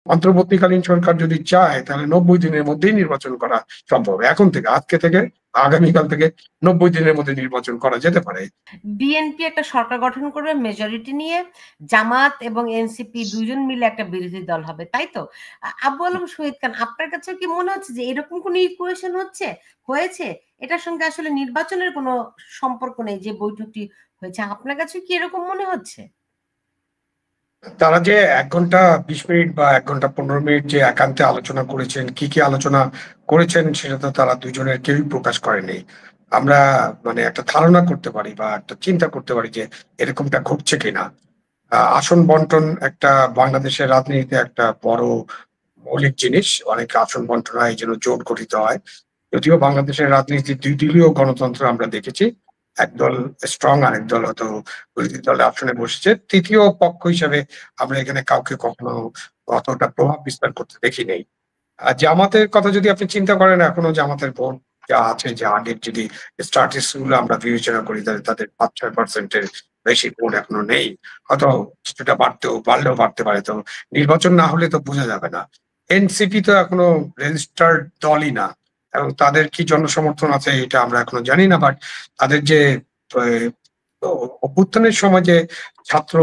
অন্তর্বর্তীকালীন সরকার যদি চায় তাহলে ৯০ দিনের মধ্যেই নির্বাচন করা সম্ভব। এখন থেকে, আজকে থেকে, আগামীকাল থেকে ৯০ দিনের মধ্যে নির্বাচন করা যেতে পারে। বিএনপি একটা সরকার গঠন করবে মেজরিটি নিয়ে, জামাত এবং এনসিপি দুইজন মিলে একটা বিরোধী দল হবে, তাই তো? আবু আলম শহীদ খান, আপনার কাছে কি মনে হচ্ছে যে এরকম কোন ইকুয়েশন হয়েছে এটার সঙ্গে আসলে নির্বাচনের কোনো সম্পর্ক নেই যে বৈঠকটি হয়েছে? আপনার কাছে কি এরকম মনে হচ্ছে? তারা যে ১ ঘন্টা ২০ মিনিট বা ১ ঘন্টা ১৫ মিনিট যে একান্তে আলোচনা করেছেন, কি, কি আলোচনা করেছেন সেটা তো তারা দুজনের কেউই প্রকাশ করেনি। আমরা মানে একটা ধারণা করতে পারি বা একটা চিন্তা করতে পারি যে এরকমটা ঘটছে কিনা। আসন বন্টন একটা বাংলাদেশের রাজনীতিতে একটা বড় মৌলিক জিনিস। অনেক আসন বন্টন হয় এইজন্য জোট গঠিত হয়। যদিও বাংলাদেশের রাজনীতির ২ দলীয় গণতন্ত্র আমরা দেখেছি। একদল স্ট্রং আরেক দল হয়তো বিরোধী দলের আসনে বসেছে। ৩য় পক্ষ হিসেবে আমরা এখানে কাউকে কখনো অতটা প্রভাব বিস্তার করতে দেখি নাই। আর জামাতের কথা যদি আপনি চিন্তা করেন, এখনো জামাতের ভোট যা আছে, যে আগের যদি স্ট্যাটিস্টিক্স গুলো আমরা বিবেচনা করি তাহলে তাদের ৫-৬% এর বেশি ভোট এখনো নেই। হয়তো কিছুটা বাড়লেও বাড়তে পারে। তো নির্বাচন না হলে তো বোঝা যাবে না। এনসিপি তো এখনো রেজিস্টার্ড দলই না এবং তাদের কি জনসমর্থন আছে এটা আমরা এখনো জানি না। বাট তাদের যে অভ্যুত্থানের সময় যে ছাত্র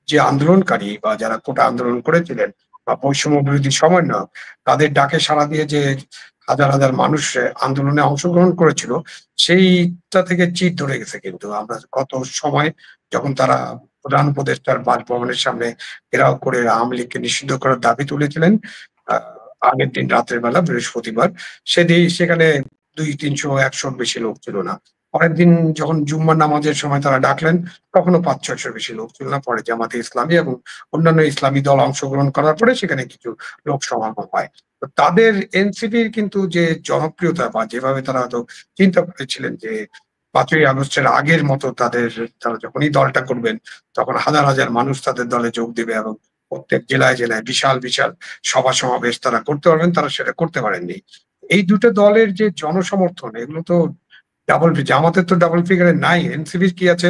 যে আন্দোলনকারী বা যারা কোটা আন্দোলন করেছিলেন বা বৈষম্য বিরোধী সমন্বয়ক, তাদের ডাকে সাড়া দিয়ে যে হাজার হাজার মানুষ আন্দোলনে অংশগ্রহণ করেছিল, সেইটা থেকে চির ধরে গেছে। কিন্তু আমরা গত সময় যখন তারা প্রধান উপদেষ্টার বাসভবনের সামনে ঘেরাও করে আওয়ামী লীগকে নিষিদ্ধ করার দাবি তুলেছিলেন, আগের দিন রাতের বেলা বৃহস্পতিবার, সেখানে ২০০-৩০০-১০০-র বেশি লোক ছিল না। পরের দিন যখন জুম্মার নামাজের সময় তারা ডাকলেন, তখনও ৫-৬০০ বেশি লোক ছিল না। পরে জামাতে ইসলামী এবং অন্যান্য ইসলামী দল অংশগ্রহণ করার পরে সেখানে কিছু লোক সমাগম হয়। তো তাদের এনসিপির কিন্তু যে জনপ্রিয়তা বা যেভাবে তারা হয়তো চিন্তা করেছিলেন যে ৫ই আগস্টের আগের মতো তারা যখনই দলটা করবেন তখন হাজার হাজার মানুষ তাদের দলে যোগ দিবে এবং প্রত্যেক জেলায় জেলায় বিশাল বিশাল সভা সমাবেশ তারা করতে পারবেন, তারা সেটা করতে পারেননি। এই দুটো দলের যে জনসমর্থন, এগুলো তো জামাতের তো ডাবল ফিগারে নাই। এনসিপির কি আছে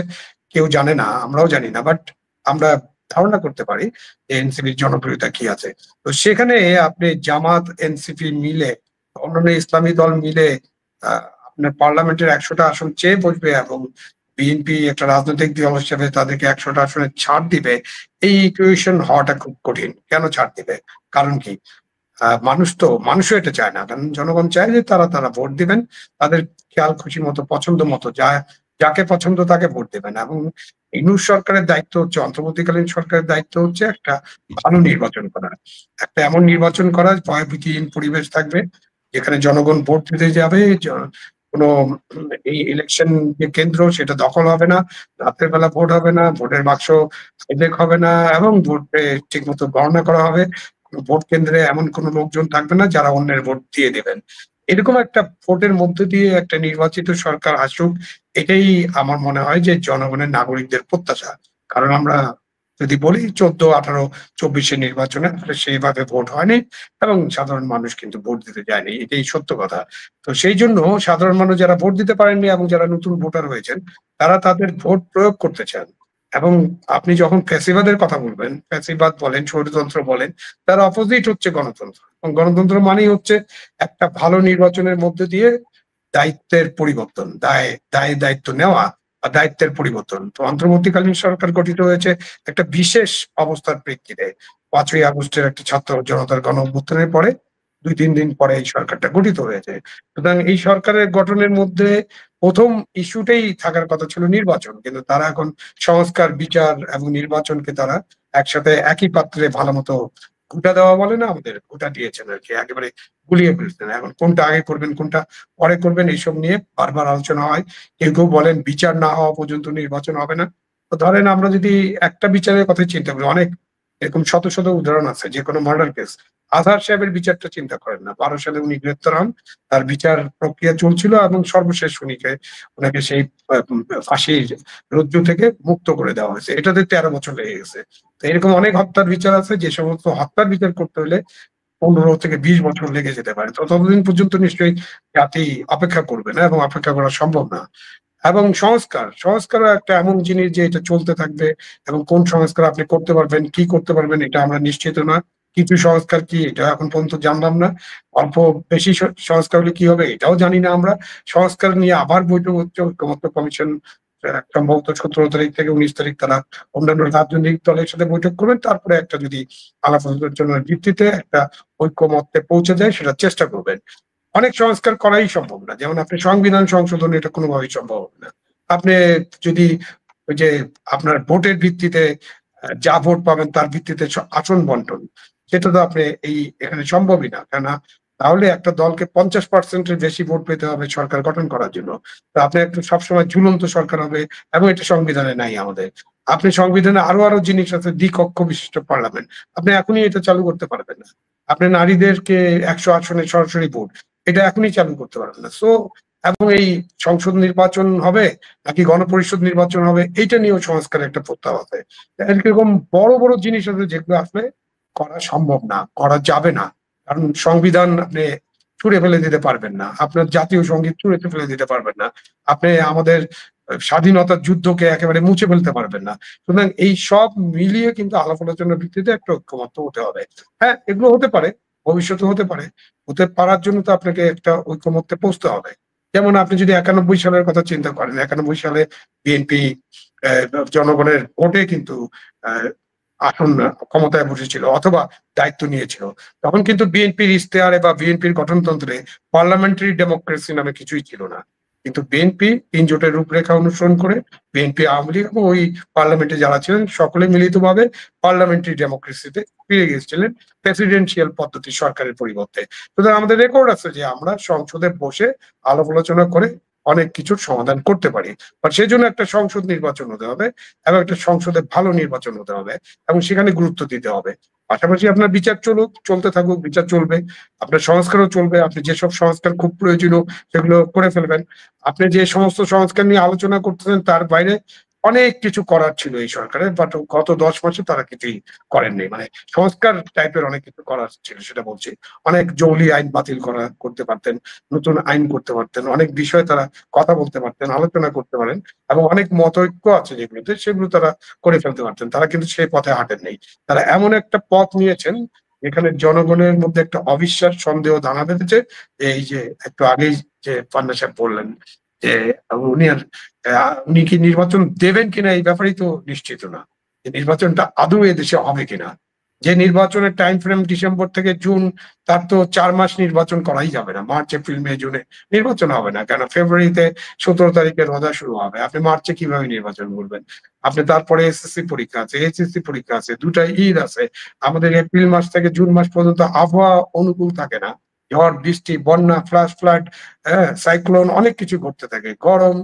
কেউ জানে না, আমরাও জানি না। বাট আমরা ধারণা করতে পারি যে এনসিপির জনপ্রিয়তা কি আছে। তো সেখানে আপনি জামাত এনসিপি মিলে, অন্যান্য ইসলামী দল মিলে আপনার পার্লামেন্টের ১০০টা আসন চেয়ে বসবে এবং বিএনপি একটা রাজনৈতিক দল হিসেবে তাদেরকে ১০০টা আসনে ছাড় দিবে, এই ইকুয়েশন হওয়াটা খুব কঠিন। কেন ছাড় দিবে? কারণ কি? মানুষও এটা চায় না। কারণ জনগণ চায় যে তারা ভোট দিবেন, তাদের খেয়াল খুশি মতো পছন্দ মতো যাকে পছন্দ তাকে ভোট দেবেন। এবং ইউনূস সরকারের দায়িত্ব হচ্ছে, অন্তর্বর্তীকালীন সরকারের দায়িত্ব হচ্ছে একটা ভালো নির্বাচন করা, একটা এমন নির্বাচন করা ভয়ভীতিহীন পরিবেশ থাকবে যেখানে জনগণ ভোট দিতে যাবে, কোনো এই ইলেকশন যে কেন্দ্র সেটা দখল হবে না, রাতের বেলা ভোট হবে না, ভোটের বাক্স হাইজ্যাক হবে না এবং ভোটে ঠিক মতো গণনা করা হবে। ভোট কেন্দ্রে এমন কোনো লোকজন থাকবে না যারা অন্যের ভোট দিয়ে দেবেন। এরকম একটা ভোটের মধ্য দিয়ে একটা নির্বাচিত সরকার আসুক, এটাই আমার মনে হয় যে জনগণের নাগরিকদের প্রত্যাশা। কারণ আমরা যদি বলি ১৪, ১৮, ২৪-এর নির্বাচনে আসলে সেইভাবে ভোট হয়নি এবং সাধারণ মানুষ কিন্তু ভোট দিতে যায়নি, এটাই সত্য কথা। তো সেই জন্য সাধারণ মানুষ যারা ভোট দিতে পারেননি এবং যারা নতুন ভোটার হয়েছেন, তারা তাদের ভোট প্রয়োগ করতে চান। এবং আপনি যখন ফ্যাসিবাদের কথা বলবেন, ফ্যাসিবাদ বলেন, স্বৈরতন্ত্র বলেন, তার অপোজিট হচ্ছে গণতন্ত্র। এবং গণতন্ত্র মানেই হচ্ছে একটা ভালো নির্বাচনের মধ্যে দিয়ে দায়িত্বের পরিবর্তন, দায়িত্ব নেওয়া বা দায়িত্বের পরিবর্তন। তো অন্তর্বর্তীকালীন সরকার গঠিত হয়েছে একটা বিশেষ অবস্থার প্রেক্ষিতে। ৫ই আগস্টের একটা ছাত্র জনতার গণ অভ্যুত্থানের পরে ২-৩ দিন পরে এই সরকারটা গঠিত হয়েছে। সুতরাং এই সরকারের গঠনের মধ্যে প্রথম ইস্যুটাই থাকার কথা ছিল নির্বাচন। কিন্তু তারা এখন সংস্কার, বিচার এবং নির্বাচনকে তারা একসাথে একই পাত্রে ভালোমতো ঘুঁটা দেওয়া বলে না, আমাদের ঘুঁটা দিয়েছেন আরকি। একেবারে গুলিয়ে ফেলছেন। এখন কোনটা আগে করবেন, কোনটা পরে করবেন, এইসব নিয়ে বারবার আলোচনা হয়। কেউ কেউ বলেন বিচার না হওয়া পর্যন্ত নির্বাচন হবে না। তো ধরেন আমরা যদি একটা বিচারের কথাই চিন্তা করি, অনেক এরকম শত শত উদাহরণ আছে। যে কোনো মার্ডার কেস, আজহার সাহেবের বিচারটা চিন্তা করেন না। ১২ সালে উনি গ্রেপ্তার হন, তার বিচার প্রক্রিয়া চলছিল এবং সর্বশেষ ওনাকে সেই ফাঁসির রজ্জু থেকে মুক্ত করে দেওয়া হয়েছে। এটাতে ১৩ বছর লেগে গেছে। তো এরকম অনেক হত্যার বিচার আছে, যে সমস্ত হত্যার বিচার করতে হলে ১৫ থেকে ২০ বছর লেগে যেতে পারে। তো ততদিন পর্যন্ত নিশ্চয়ই জাতি অপেক্ষা করবে না এবং অপেক্ষা করা সম্ভব না। এবং সংস্কারও একটা এমন জিনিস যে এটা চলতে থাকবে এবং কোন সংস্কার আপনি করতে পারবেন, কি করতে পারবেন এটা আমরা নিশ্চিত না। কিছু সংস্কার কি এটা এখন পর্যন্ত জানলাম না, অল্প বেশি সংস্কার হলে কি হবে এটাও জানি না আমরা। সংস্কার নিয়ে আবার বৈঠক হচ্ছে, ঐক্যমত্য কমিশন সম্ভবত 17 তারিখ থেকে 19 তারিখ তারা অন্যান্য রাজনৈতিক দলের সাথে বৈঠক করবেন, তারপরে একটা যদি আলাপ আলোচনার ভিত্তিতে একটা ঐক্যমত্যে পৌঁছে যায় সেটা চেষ্টা করবেন। অনেক সংস্কার করাই সম্ভব না, যেমন আপনি সংবিধান সংশোধন এটা কোনোভাবেই সম্ভব হবে না। আপনি যদি ওই যে আপনার ভোটের ভিত্তিতে যা ভোট পাবেন তার ভিত্তিতে আসন বন্টন, সেটা তো আপনি এখানে সম্ভবই না, কেননা তাহলে একটা দলকে 50%-এর বেশি ভোট পেতে হবে সরকার গঠন করার জন্য। তো আপনি একটু সবসময় ঝুলন্ত সরকার হবে, এবং এটা সংবিধানে নাই আমাদের। আপনি সংবিধানে আরো জিনিস আছে, দ্বিকক্ষ বিশিষ্ট পার্লামেন্ট, আপনি এখনই এটা চালু করতে পারবেন না। আপনি নারীদেরকে 100 আসনে সরাসরি ভোট, এটা এখনই চালু করতে পারবেন না। সো এবং এই সংসদ নির্বাচন হবে নাকি গণপরিষদ নির্বাচন হবে, এইটা নিয়েও সংস্কারের একটা প্রস্তাব আছে। এরকম বড় বড় জিনিস আছে যেগুলো আসলে করা সম্ভব না, করা যাবে না। কারণ সংবিধান আপনি ছুঁড়ে ফেলে দিতে পারবেন না, আপনার জাতীয় সঙ্গীত ছুঁড়ে ফেলে দিতে পারবেন না, আপনি আমাদের স্বাধীনতার যুদ্ধকে একেবারে মুছে ফেলতে পারবেন না। সুতরাং এই সব মিলিয়ে কিন্তু আলাপ আলোচনার ভিত্তিতে একটা ঐক্যমত্য হতে হবে। হ্যাঁ, এগুলো হতে পারে, ভবিষ্যতে হতে পারে। হতে পারার জন্য তো আপনাকে একটা ঐক্যমত্যে পৌঁছতে হবে। যেমন আপনি যদি 91 সালের কথা চিন্তা করেন, 91 সালে বিএনপি জনগণের ভোটে কিন্তু আসন ক্ষমতায় বসেছিল অথবা দায়িত্ব নিয়েছিল। তখন কিন্তু বিএনপির ইশতেহারে বা বিএনপির গঠনতন্ত্রে পার্লামেন্টারি ডেমোক্রেসি নামে কিছুই ছিল না। কিন্তু বিএনপি 3 জোটের রূপরেখা অনুসরণ করে বিএনপি, আওয়ামী লীগ এবং ওই পার্লামেন্টে যারা ছিলেন সকলে মিলিতভাবে পার্লামেন্টারি ডেমোক্রেসিতে ফিরে গিয়েছিলেন, প্রেসিডেন্সিয়াল পদ্ধতি সরকারের পরিবর্তে। সুতরাং আমাদের রেকর্ড আছে যে আমরা সংসদে বসে আলাপ আলোচনা করে অনেক কিছুর সমাধান করতে পারি। বাট সেই জন্য একটা সংসদ নির্বাচন হতে হবে, এবং একটা সংসদে ভালো নির্বাচন হতে হবে, এবং সেখানে গুরুত্ব দিতে হবে। পাশাপাশি আপনার বিচার চলতে থাকুক, বিচার চলবে, আপনার সংস্কারও চলবে। আপনি যেসব সংস্কার খুব প্রয়োজনীয় সেগুলো করে ফেলবেন। আপনি যে সমস্ত সংস্কার নিয়ে আলোচনা করতেছেন তার বাইরে অনেক কিছু করার ছিল এই সরকারের, বাট গত 10 মাসে তারা কিছুই করেননি। মানে সংস্কার টাইপের অনেক কিছু করার ছিল, সেটা বলছি। অনেক জঙ্গলি আইন বাতিল করতে পারতেন, নতুন আইন করতে পারতেন, অনেক বিষয়ে তারা কথা বলতে পারতেন, আলোচনা করতে পারেন, এবং অনেক মতৈক্য আছে যেগুলোতে, সেগুলো তারা করে ফেলতে পারতেন। তারা কিন্তু সেই পথে হাঁটেন নেই। তারা এমন একটা পথ নিয়েছেন এখানে জনগণের মধ্যে একটা অবিশ্বাস, সন্দেহ দানা বেঁধেছে। এই যে একটু আগেই যে পান্না সাহেব বললেন যে উনি কি নির্বাচন দেবেন কিনা এই ব্যাপারেই তো নিশ্চিত না, যে নির্বাচনটা আদৌ এদেশে হবে কিনা। যে নির্বাচনের টাইম ফ্রেম ডিসেম্বর থেকে জুন, তার তো 4 মাস নির্বাচন করাই যাবে না। মার্চ, এপ্রিল, মে, জুনে নির্বাচন হবে না, কেন ফেব্রুয়ারিতে 17 তারিখে রোজা শুরু হবে, আপনি মার্চে কিভাবে নির্বাচন করবেন? আপনি তারপরে এসএসসি পরীক্ষা আছে, এইচএসসি পরীক্ষা আছে, দুটাই ঈদ আছে। আমাদের এপ্রিল মাস থেকে জুন মাস পর্যন্ত আবহাওয়া অনুকূল থাকে না, ঝড় বৃষ্টি, বন্যা, ফ্লাড, হ্যাঁ, সাইক্লোন, অনেক কিছু ঘটতে থাকে, গরম,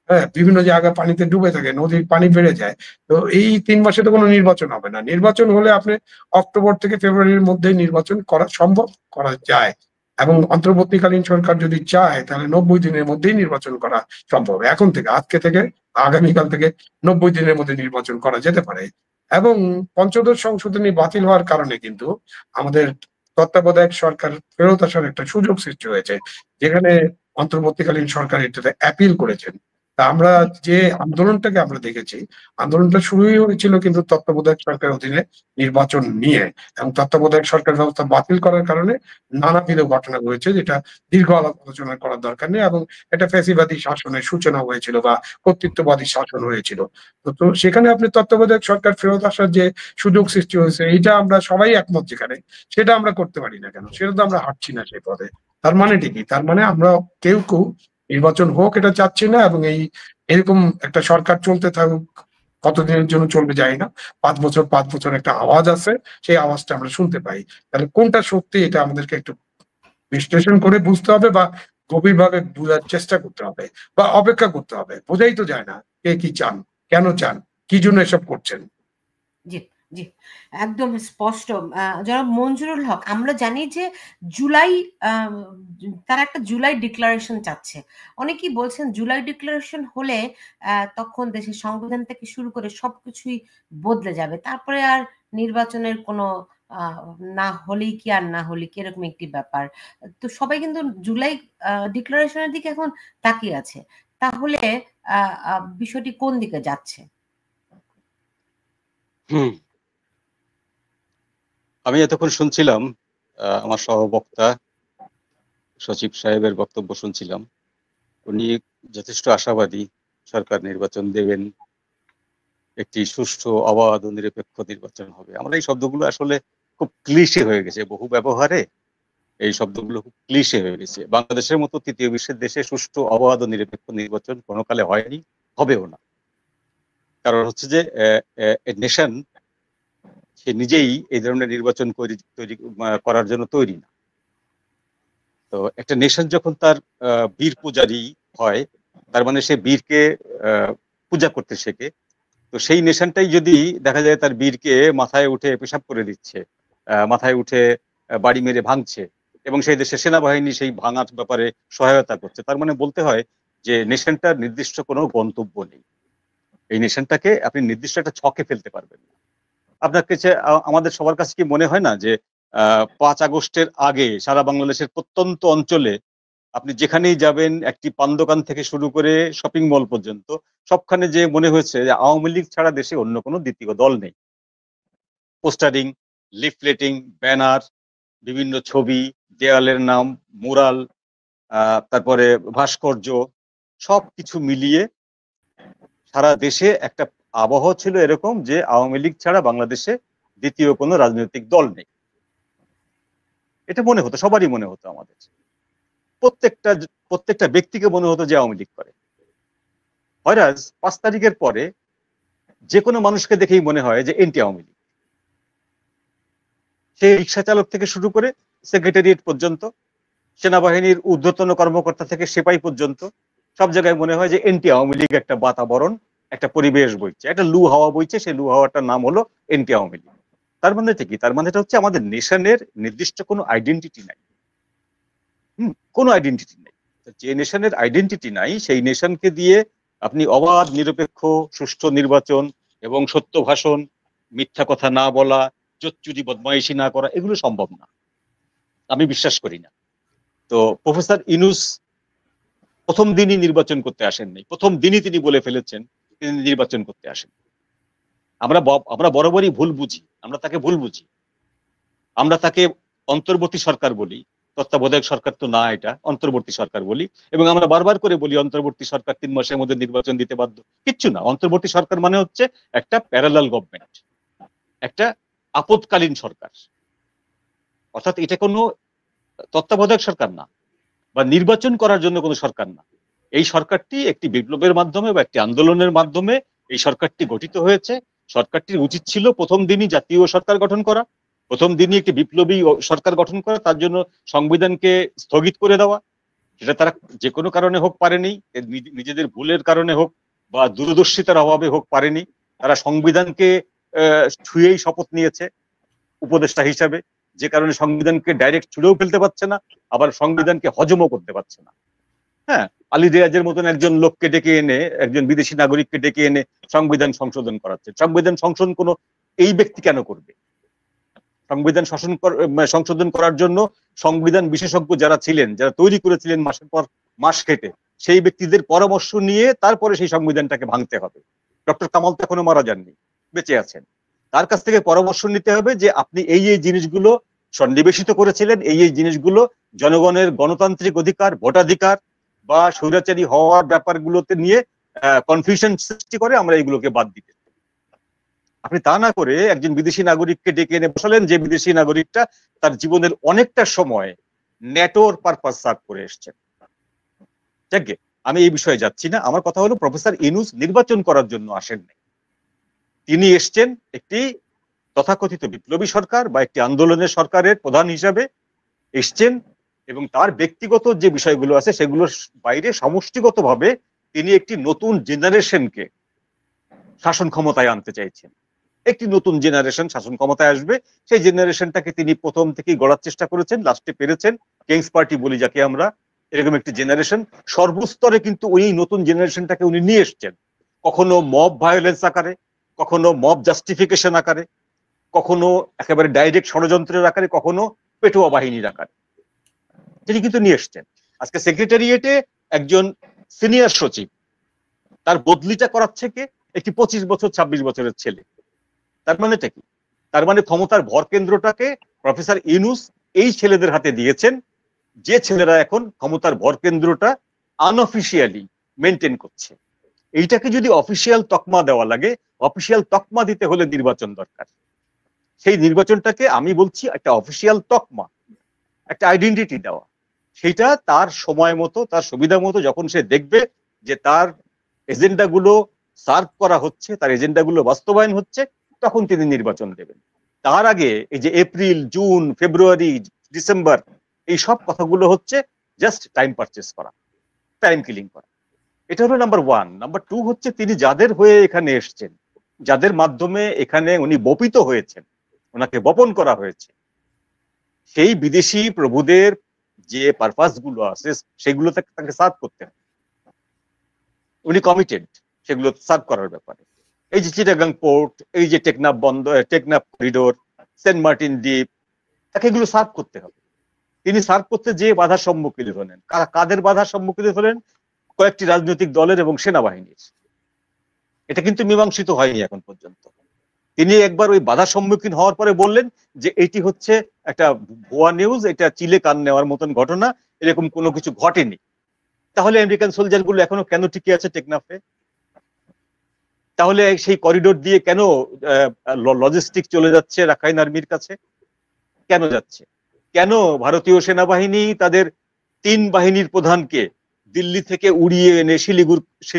হ্যাঁ, বিভিন্ন জায়গা পানিতে ডুবে থাকে, নদীর পানি বেড়ে যায়। তো এই 3 মাসে তো কোনো নির্বাচন হবে না। নির্বাচন হলে আপনি অক্টোবর থেকে ফেব্রুয়ারির মধ্যে নির্বাচন করা সম্ভব, করা যায়। এবং অন্তর্বর্তীকালীন সরকার যদি চায় তাহলে 90 দিনের মধ্যেই নির্বাচন করা সম্ভব। এখন থেকে, আজকে থেকে, আগামীকাল থেকে 90 দিনের মধ্যে নির্বাচন করা যেতে পারে। এবং পঞ্চদশ সংশোধনী বাতিল হওয়ার কারণে কিন্তু আমাদের তত্ত্বাবধায়ক সরকার ফেরত আসার একটা সুযোগ সৃষ্টি হয়েছে, যেখানে অন্তর্বর্তীকালীন সরকার এটাতে অ্যাপিল করেছেন। তা আমরা যে আন্দোলনটাকে আমরা দেখেছি, আন্দোলনটা শুরুই হয়েছিল কিন্তু তত্ত্বাবধায়ক সরকারের অধীনে নির্বাচন নিয়ে, এবং তত্ত্বাবধায়ক সরকার ব্যবস্থা বাতিল করার কারণে নানাবিধ ঘটনা ঘটেছে, যেটা দীর্ঘ আলাপ আলোচনা করার দরকার নেই। এবং এটা ফ্যাসিবাদী শাসনের সূচনা হয়েছিল বা কর্তৃত্ববাদী শাসন হয়েছিল। তো সেখানে আপনি তত্ত্বাবধায়ক সরকার ফেরত আসার যে সুযোগ সৃষ্টি হয়েছে, এটা আমরা সবাই একমত, যেখানে সেটা আমরা করতে পারি না কেন, সেটা তো আমরা হাঁটছি না সেই পথে। তার মানে কি? তার মানে আমরা কেউ নির্বাচন হোক এটা চাচ্ছি না, এবং এরকম একটা সরকার চলতে থাকুক, কতদিনের জন্য চলবে জানি না। 5 বছর একটা আওয়াজ আছে, সেই আওয়াজটা আমরা শুনতে পাই। তাহলে কোনটা সত্যি এটা আমাদেরকে একটু বিশ্লেষণ করে বুঝতে হবে, বা গভীরভাবে বোঝার চেষ্টা করতে হবে, বা অপেক্ষা করতে হবে। বোঝাই তো যায় না কে কি চান, কেন চান, কি জন্য এসব করছেন। জি, জি। একদম স্পষ্ট। জনাব মঞ্জুরুল হক, আমরা জানি যে জুলাই আ তারা একটা জুলাই ডিক্লারেশন চাচ্ছে। অনেকেই বলছেন জুলাই ডিক্লারেশন হলে তখন দেশের সংবিধান থেকে শুরু করে সবকিছুই বদলে যাবে। তারপরে আর নির্বাচনের কোনো আ না হলেই কি আর না হলে কি, এরকম একটি ব্যাপার। তো সবাই কিন্তু জুলাই ডিক্লারেশনের দিকে এখন তাকিয়ে আছে। তাহলে আ আ বিষয়টি কোন দিকে যাচ্ছে? হুম। আমি এতক্ষণ শুনছিলাম আমার সহবক্তা সচিব সাহেবের বক্তব্য শুনছিলাম। উনি যথেষ্ট আশাবাদী সরকার নির্বাচন দেবেন, একটি সুষ্ঠু অবাধ ও নিরপেক্ষ নির্বাচন হবে। আমরা এই শব্দগুলো আসলে খুব ক্লিশে হয়ে গেছে, বহু ব্যবহারে এই শব্দগুলো খুব ক্লিশে হয়ে গেছে। বাংলাদেশের মতো তৃতীয় বিশ্বের দেশে সুষ্ঠু অবাধ ও নিরপেক্ষ নির্বাচন কোনো কালে হয়নি, হবেও না। কারণ হচ্ছে যে নেশন সে নিজেই এই ধরনের নির্বাচন তৈরি করার জন্য তৈরি না। তো একটা নেশন যখন তার বীর পূজারী হয়, তার মানে সে বীরকে পূজা করতে শেখে। তো সেই নেশনটাই যদি দেখা যায় তার বীরকে মাথায় উঠে পেশাব করে দিচ্ছে, মাথায় উঠে বাড়ি মেরে ভাঙছে, এবং সেই দেশের সেনাবাহিনী সেই ভাঙার ব্যাপারে সহায়তা করছে, তার মানে বলতে হয় যে নেশনটার নির্দিষ্ট কোনো গন্তব্য নেই। এই নেশনটাকে আপনি নির্দিষ্ট একটা ছকে ফেলতে পারবেন না। আপনার কাছে আমাদের সবার কাছে কি মনে হয় না যে 5 আগস্টের আগে সারা বাংলাদেশের প্রত্যন্ত অঞ্চলে আপনি যেখানেই যাবেন, একটি পান দোকান থেকে শুরু করে শপিং মল পর্যন্ত সবখানে যে মনে হয়েছে যে আওয়ামী লীগ ছাড়া দেশে অন্য কোনো দ্বিতীয় দল নেই। পোস্টারিং, লিফলেটিং, ব্যানার, বিভিন্ন ছবি, দেয়ালের নাম, মুরাল, তারপরে ভাস্কর্য, সবকিছু মিলিয়ে সারা দেশে একটা আবহাওয়া ছিল এরকম যে আওয়ামী লীগ ছাড়া বাংলাদেশে দ্বিতীয় কোনো রাজনৈতিক দল নেই। এটা মনে হতো, সবারই মনে হতো, আমাদের প্রত্যেকটা প্রত্যেকটা ব্যক্তিকে মনে হতো যে আওয়ামী লীগ করে। হয়রাজ 5 তারিখের পরে যে কোনো মানুষকে দেখেই মনে হয় যে এনটি আওয়ামী লীগ। সেই রিক্সা চালক থেকে শুরু করে সেক্রেটারিয়েট পর্যন্ত, সেনাবাহিনীর ঊর্ধ্বতন কর্মকর্তা থেকে সেপাই পর্যন্ত সব জায়গায় মনে হয় যে এনটি আওয়ামী লীগ একটা বাতাবরণ, একটা পরিবেশ বইছে, একটা লু হাওয়া বইছে, সেই লু হাওয়াটার নাম হলো এনটি আওয়ামী লীগ। তার মানে কি? তার মানে হচ্ছে আমাদের নেশনের নির্দিষ্ট কোনো আইডেন্টিটি নাই। কোনো আইডেন্টিটি নেই। যে নেশনের আইডেন্টিটি নাই সেই নেশনকে দিয়ে আপনি অবাধ নিরপেক্ষ সুষ্ঠু নির্বাচন এবং সত্য ভাষণ, মিথ্যা কথা না বলা, চুরি বদমাইশি না করা, এগুলো সম্ভব না, আমি বিশ্বাস করি না। তো প্রফেসর ইউনূস প্রথম দিনই নির্বাচন করতে আসেননি, প্রথম দিনই তিনি বলে ফেলেছেন তিনি নির্বাচন করতে আসেন। আমরা বরাবরই ভুল বুঝি, আমরা তাকে ভুল বুঝি, আমরা তাকে অন্তর্বর্তী সরকার বলি। তত্ত্বাবধায়ক সরকার তো না, এটা অন্তর্বর্তী সরকার বলি, এবং আমরা বারবার করে বলি অন্তর্বর্তী সরকার 3 মাসের মধ্যে নির্বাচন দিতে বাধ্য। কিচ্ছু না, অন্তর্বর্তী সরকার মানে হচ্ছে একটা প্যারালাল গভর্নমেন্ট, একটা আপদকালীন সরকার। অর্থাৎ এটা কোনো তত্ত্বাবধায়ক সরকার না, বা নির্বাচন করার জন্য কোনো সরকার না। এই সরকারটি একটি বিপ্লবের মাধ্যমে বা একটি আন্দোলনের মাধ্যমে এই সরকারটি গঠিত হয়েছে। সরকারটির উচিত ছিল প্রথম দিনই জাতীয় সরকার গঠন করা, প্রথম দিনই একটি বিপ্লবী সরকার গঠন করা, তার জন্য সংবিধানকে স্থগিত করে দেওয়া। সেটা তারা যে কোনো কারণে হোক পারেনি, নিজেদের ভুলের কারণে হোক বা দূরদর্শিতার অভাবে হোক পারেনি। তারা সংবিধানকে ছুঁয়েই শপথ নিয়েছে উপদেষ্টা হিসাবে, যে কারণে সংবিধানকে ডাইরেক্ট ছুঁড়েও ফেলতে পারছে না, আবার সংবিধানকে হজমও করতে পারছে না। হ্যাঁ, আলী রিয়াজের মতন একজন লোককে ডেকে এনে, একজন বিদেশি নাগরিককে ডেকে এনে সংবিধান সংশোধন করাচ্ছে। সংবিধান সংশোধন কোনো এই ব্যক্তি কেন করবে? সংবিধান সংশোধন করার জন্য সংবিধান বিশেষজ্ঞ যারা ছিলেন, যারা তৈরি করেছিলেন মাসের পর মাস খেটে, সেই ব্যক্তিদের পরামর্শ নিয়ে তারপরে সেই সংবিধানটাকে ভাঙতে হবে। ডক্টর কামাল তো এখনো মারা যাননি, বেঁচে আছেন। তার কাছ থেকে পরামর্শ নিতে হবে যে আপনি এই এই জিনিসগুলো সন্নিবেশিত করেছিলেন, এই এই জিনিসগুলো জনগণের গণতান্ত্রিক অধিকার, ভোটাধিকার বা স্বৈরাচারী হওয়ার ব্যাপারগুলোতে নিয়ে কনফিউশন সৃষ্টি করে, আমরা এগুলোকে বাদ দিতে। আপনি তা না করে একজন বিদেশি নাগরিককে ডেকে এনে বসালেন, যে বিদেশি নাগরিকটা তার জীবনের অনেকটা সময় ন্যাটোর পারপাস সার্ভ করে এসছেন। যাকে আমি এই বিষয়ে যাচ্ছি না, আমার কথা হলো প্রফেসর ইউনূস নির্বাচন করার জন্য আসেননি। তিনি এসছেন একটি তথাকথিত বিপ্লবী সরকার বা একটি আন্দোলনের সরকারের প্রধান হিসাবে এসছেন, এবং তার ব্যক্তিগত যে বিষয়গুলো আছে সেগুলোর বাইরে সমষ্টিগতভাবে তিনি একটি নতুন জেনারেশনকে শাসন ক্ষমতায় আনতে চাইছেন। একটি নতুন জেনারেশন শাসন ক্ষমতায় আসবে, সেই জেনারেশনটাকে তিনি প্রথম থেকেই গড়ার চেষ্টা করেছেন, লাস্টে পেরেছেন। কিংস পার্টি বলি যাকে আমরা, এরকম একটি জেনারেশন সর্বস্তরে কিন্তু ওই নতুন জেনারেশনটাকে উনি নিয়ে এসছেন। কখনো মব ভায়োলেন্স আকারে, কখনো মব জাস্টিফিকেশন আকারে, কখনো একেবারে ডাইরেক্ট ষড়যন্ত্রের আকারে, কখনো পেটোয়া বাহিনীর আকারে তিনি কিন্তু নিয়ে এসছেন। আজকে সেক্রেটারিয়েটে একজন সিনিয়র সচিব, তার বদলিটা করাচ্ছে কে? একটি 25 বছর 26 বছরের ছেলে। তার মানেটা কি? তার মানে ক্ষমতার ভর কেন্দ্রটাকে প্রফেসর ইউনূস এই ছেলেদের হাতে দিয়েছেন, যে ছেলেরা এখন ক্ষমতার ভর কেন্দ্রটা আনঅফিসিয়ালি মেনটেন করছে। এইটাকে যদি অফিসিয়াল তকমা দেওয়া লাগে, অফিসিয়াল তকমা দিতে হলে নির্বাচন দরকার। সেই নির্বাচনটাকে আমি বলছি একটা অফিসিয়াল তকমা, একটা আইডেন্টিটি দেওয়া। সেটা তার সময় মতো, তার সুবিধা মতো, যখন সে দেখবে যে তার এজেন্ডাগুলো সার্ভ করা হচ্ছে, তার এজেন্ডাগুলো বাস্তবায়ন হচ্ছে, তখন তিনি নির্বাচন দেবেন। তার আগে এই যে এপ্রিল, জুন, ফেব্রুয়ারি, ডিসেম্বর, এই সব কথাগুলো হচ্ছে জাস্ট টাইম পারচেস করা, টাইম কিলিং করা। এটা হলো নাম্বার ওয়ান। নাম্বার টু হচ্ছে তিনি যাদের হয়ে এখানে এসছেন, যাদের মাধ্যমে এখানে উনি বপিত হয়েছেন, ওনাকে বপন করা হয়েছে, সেই বিদেশি প্রভুদের যে পারপাস গুলো আছে সেগুলো তাকে সার্ভ করতে হবে। উনি কমিটেড সেগুলো সার্ভ করার ব্যাপারে। এই যে চিটাগাং পোর্ট, এই যে টেকনাফ বন্দর, টেকনাফ করিডোর, সেন্ট মার্টিন দ্বীপ, তাকে এগুলো সার্ভ করতে হবে। তিনি সার্ভ করতে যে বাধার সম্মুখীন হলেন, কাদের বাধার সম্মুখীন হলেন? কয়েকটি রাজনৈতিক দলের এবং সেনাবাহিনীর। এটা কিন্তু মীমাংসিত হয়নি এখন পর্যন্ত। তিনি একবার ওই বাধার সম্মুখীন হওয়ার পরে বললেন যে এটি হচ্ছে একটা ভুয়া নিউজ, এটা চিলে কান নেওয়ার মতন ঘটনা, এরকম কোনো কিছু ঘটেনি। তাহলে আমেরিকান সোলজার গুলো এখনো কেন টিকে আছে টেকনাফে? তাহলে সেই করিডোর দিয়ে কেন লজিস্টিক চলে যাচ্ছে রাখাইন আর্মির কাছে? কেন যাচ্ছে? কেন ভারতীয় সেনাবাহিনী তাদের 3 বাহিনীর প্রধানকে দিল্লি থেকে উড়িয়ে এনে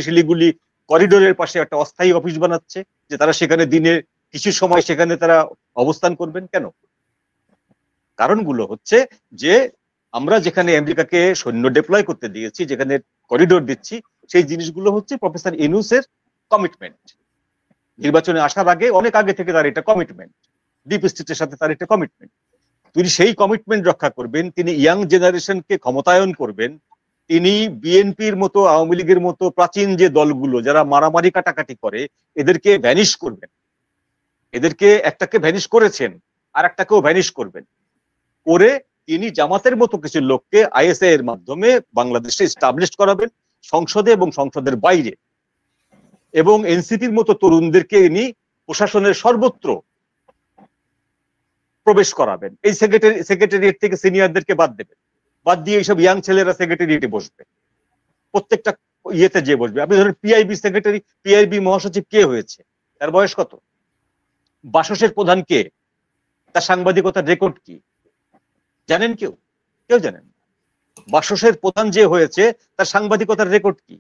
শিলিগুড়ি করিডোরের পাশে একটা অস্থায়ী অফিস বানাচ্ছে, যে তারা সেখানে দিনে কিছু সময় সেখানে তারা অবস্থান করবেন? কেন? কারণগুলো হচ্ছে যে আমরা যেখানে আমেরিকাকে সৈন্য ডিপ্লয় করতে দিয়েছি, যেখানে করিডোর দিচ্ছি, সেই জিনিসগুলো হচ্ছে প্রফেসর ইউনূসের কমিটমেন্ট। নির্বাচনে আসার আগে, অনেক আগে থেকে তার এটা কমিটমেন্ট, ডিপ স্টেটের সাথে তার এটা কমিটমেন্ট। তিনি সেই কমিটমেন্ট রক্ষা করবেন, তিনি ইয়াং জেনারেশনকে ক্ষমতায়ন করবেন, তিনি বিএনপির মতো, আওয়ামী লীগের মতো প্রাচীন যে দলগুলো যারা মারামারি কাটাকাটি করে, এদেরকে ভ্যানিশ করবেন। এদেরকে একটাকে ভ্যানিশ করেছেন, আর একটাকেও ভ্যানিশ করবেন। করে তিনি জামাতের মতো কিছু লোককে আইএসআই এর মাধ্যমে বাংলাদেশে এস্টাবলিশ করাবেন, সংসদে এবং সংসদের বাইরে। এবং এনসিপির মতো তরুণদেরকে ইনি প্রশাসনের সর্বত্র প্রবেশ করাবেন। এই সেক্রেটারিয়েট থেকে সিনিয়রদেরকে বাদ দেবেন, বাদ দিয়ে এইসব ইয়াং ছেলেরা সেক্রেটারিয়েটে বসবে, প্রত্যেকটা ইয়েতে যে বসবে। আপনি ধরেন পিআইবি সেক্রেটারি, পিআইবি মহাসচিব কে হয়েছে? তার বয়স কত? বাসসের প্রধান কে? তার সাংবাদিকতার রেকর্ড কি জানেন কেউ? কেউ জানেন? বাসসের প্রধান যে হয়েছে তার সাংবাদিকতার রেকর্ড কি?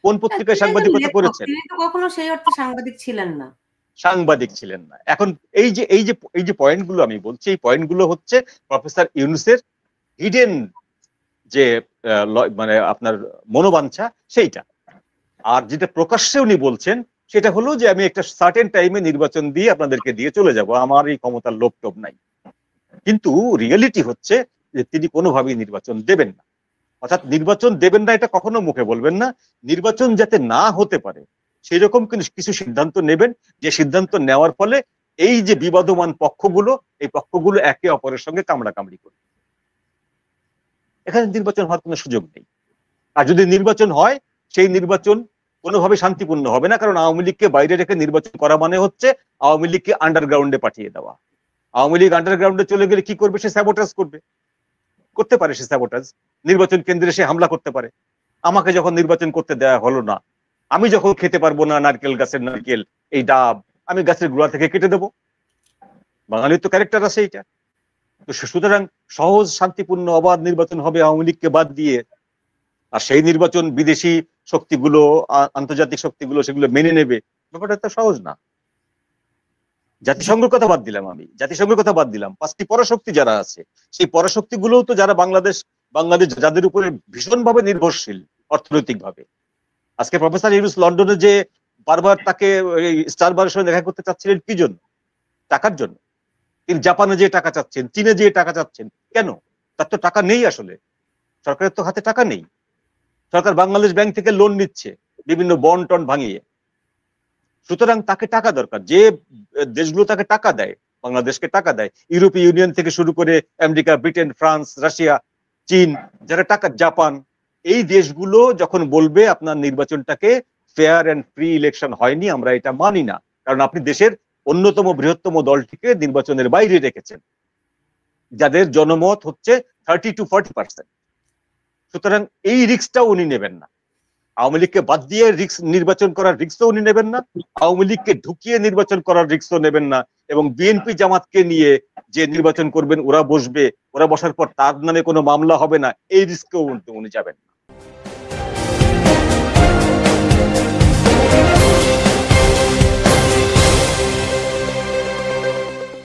কোন পত্রিকায় সাংবাদিকতা করেছেন? তিনি তো কখনো সেই অর্থে সাংবাদিক ছিলেন না। সাংবাদিক ছিলেন না। এখন এই যে পয়েন্টগুলো আমি বলছি, এই পয়েন্টগুলো হচ্ছে প্রফেসর ইউনূসের হিডেন যে মানে আপনার মনোবাঞ্ছা সেইটা। আর যেটা প্রকাশ্যে উনি বলছেন সেটা হলো যে আমি একটা সার্টেন টাইমে নির্বাচন দিয়ে আপনাদেরকে দিয়ে চলে যাব, আমার এই ক্ষমতার লোভ টোভ নাই। কিন্তু রিয়েলিটি হচ্ছে যে তিনি কোনোভাবেই নির্বাচন দেবেন না। অর্থাৎ নির্বাচন দেবেন না এটা কখনো মুখে বলবেন না, নির্বাচন যাতে না হতে পারে সেই রকম কিছু সিদ্ধান্ত নেবেন, যে সিদ্ধান্ত নেওয়ার ফলে এই যে বিবাদমান পক্ষগুলো, এই পক্ষগুলো একে অপরের সঙ্গে কামড়াকামড়ি করবে। এখানে নির্বাচন হওয়ার কোনো সুযোগ নেই। আর যদি নির্বাচন হয়, সেই নির্বাচন কোনোভাবে শান্তিপূর্ণ হবে না, কারণ আওয়ামী লীগকে বাইরে রেখে নির্বাচন করা মানে হচ্ছে আওয়ামী লীগকে আন্ডারগ্রাউন্ডে পাঠিয়ে দেওয়া। আওয়ামী লীগ আন্ডারগ্রাউন্ডে চলে গেলে কি করবে? সে স্যাবোটাজ করতে পারে, সে স্যাবোটাজ নির্বাচন কেন্দ্রে সে হামলা করতে পারে। আমাকে যখন নির্বাচন করতে দেওয়া হলো না, আমি যখন খেতে পারবো না নারকেল গাছের নারকেল, এই ডাব আমি গাছের গোড়া থেকে কেটে দেবো। বাঙালির তো ক্যারেক্টার আছে এইটা। তো সুতরাং সহজ শান্তিপূর্ণ অবাধ নির্বাচন হবে আওয়ামী লীগকে বাদ দিয়ে। আর সেই নির্বাচন বিদেশি শক্তিগুলো, আন্তর্জাতিক শক্তিগুলো সেগুলো মেনে নেবে, ব্যাপারটা তো সহজ না। জাতিসংঘের কথা বাদ দিলাম, আমি জাতিসংঘের কথা বাদ দিলাম, 5টি পরাশক্তি যারা আছে, সেই পরাশক্তিগুলোও তো যারা বাংলাদেশ যাদের উপরে ভীষণভাবে নির্ভরশীল অর্থনৈতিকভাবে। আজকে প্রফেসর ইউনূস লন্ডনে যে বারবার তাকে স্টারবারের সঙ্গে দেখা করতে চাচ্ছিলেন কি জন্য? টাকার জন্য। তিনি জাপানে যে টাকা চাচ্ছেন, চীনে যে টাকা চাচ্ছেন, কেন? তার তো টাকা নেই, আসলে সরকারের তো হাতে টাকা নেই। সরকার বাংলাদেশ ব্যাংক থেকে লোন নিচ্ছে বিভিন্ন বন্ড টন ভাঙিয়ে। সুতরাং তাকে টাকা দরকার। যে দেশগুলো তাকে টাকা দেয়, বাংলাদেশকে টাকা দেয়, ইউরোপীয় ইউনিয়ন থেকে শুরু করে আমেরিকা, ব্রিটেন, ফ্রান্স, রাশিয়া, চীন, যারা টাকা, জাপান, এই দেশগুলো যখন বলবে আপনার নির্বাচনটাকে ফেয়ার অ্যান্ড ফ্রি ইলেকশন হয়নি, আমরা এটা মানি না, কারণ আপনি দেশের অন্যতম বৃহত্তম দলটিকে নির্বাচনের বাইরে রেখেছেন, যাদের জনমত হচ্ছে 30 to 40%। সুতরাং এই রিস্কটাও উনি নেবেন না। আওয়ামী লীগকে বাদ দিয়ে নির্বাচন করার রিস্কও উনি নেবেন না, আওয়ামী লীগকে ঢুকিয়ে নির্বাচন করার রিস্কও নেবেন না, এবং বিএনপি জামাতকে নিয়ে যে নির্বাচন করবেন ওরা বসবে, ওরা বসার পর তার নামে কোনো মামলা হবে না, এই রিস্কেও উনি যাবেন না।